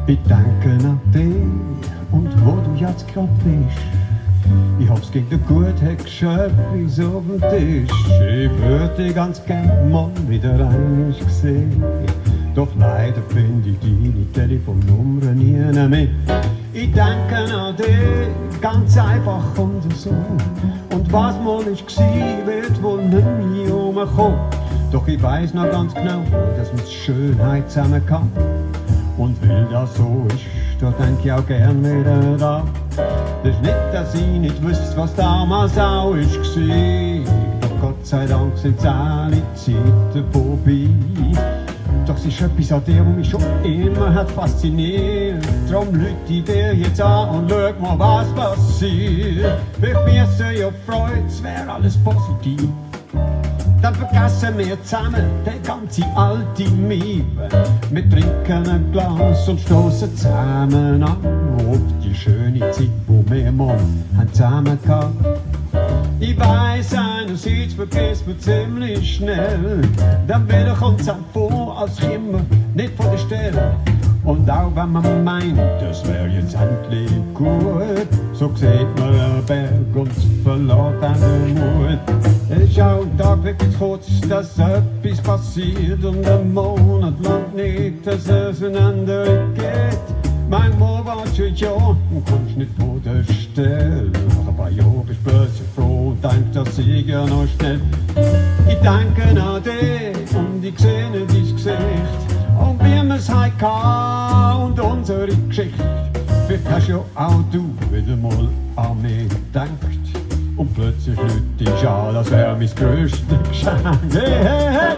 Ich denke an dich und wo du jetzt grad bist. Ich hab's gegen dir gut, hätt geschöpfis auf dem Tisch. Ich würd dich ganz gern mal wieder einmal sehen. Doch leider find ich deine Telefonnummer nie mehr. Ich denke an dich, ganz einfach und so. Und was mal ist gsi, wird wohl nicht mehr umkommen. Doch ich weiss noch ganz genau, dass mir's Schönheit zusammen kann. Und weil das so ist, da denk ich auch gern wieder da. Das ist nicht, dass ich nicht wüsste, was damals auch ist gsi. Doch Gott sei Dank sind's alle Zeiten vorbei. Doch es ist etwas an dir, was mich schon immer hat fasziniert. Drum lüt ich dir jetzt an und schau mal, was passiert. Für mich so ja Freude, es wär alles positiv. Dann vergessen wir zusammen den ganzen alten Mief. Wir trinken ein Glas und stoßen zusammen an auf die schöne Zeit, wo wir mal zusammen hatten. Ich weiss, einerseits vergisst man ziemlich schnell, dann wieder kommt's auch vor, als käme man nicht von der Stelle. Und auch wenn man meint, das wär jetzt endlich gut, so sieht man einen Berg und verlässt einen Mut. Es ist auch ein Tag wirklich kurz, dass etwas passiert und ein Monat lang nicht, dass es einander geht. Manchmal warst du ja und kommst nicht von der Stelle. Nach ein paar Jahren bist du plötzlich froh und denkst, das sei ja noch schnell. Ich denke an dich und ich sehe dein Gesicht und wie wir's heut hatten und unsere Geschichte. Vielleicht hast ja auch du wieder mal an mich gedacht und plötzlich lüt dich an, das wär mein grösstes Geschenk. Hey, hey, hey!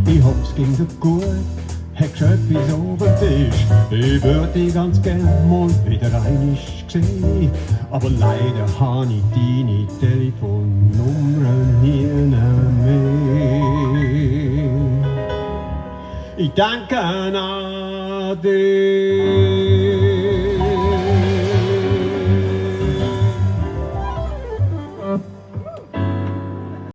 Ich hab's gegen dir gut, hätt's etwas oben Tisch. Ich würd dich ganz gern mal wieder einmal sehen, aber leider hab ich deine Telefonnummer nie mehr. Ich denke an dich.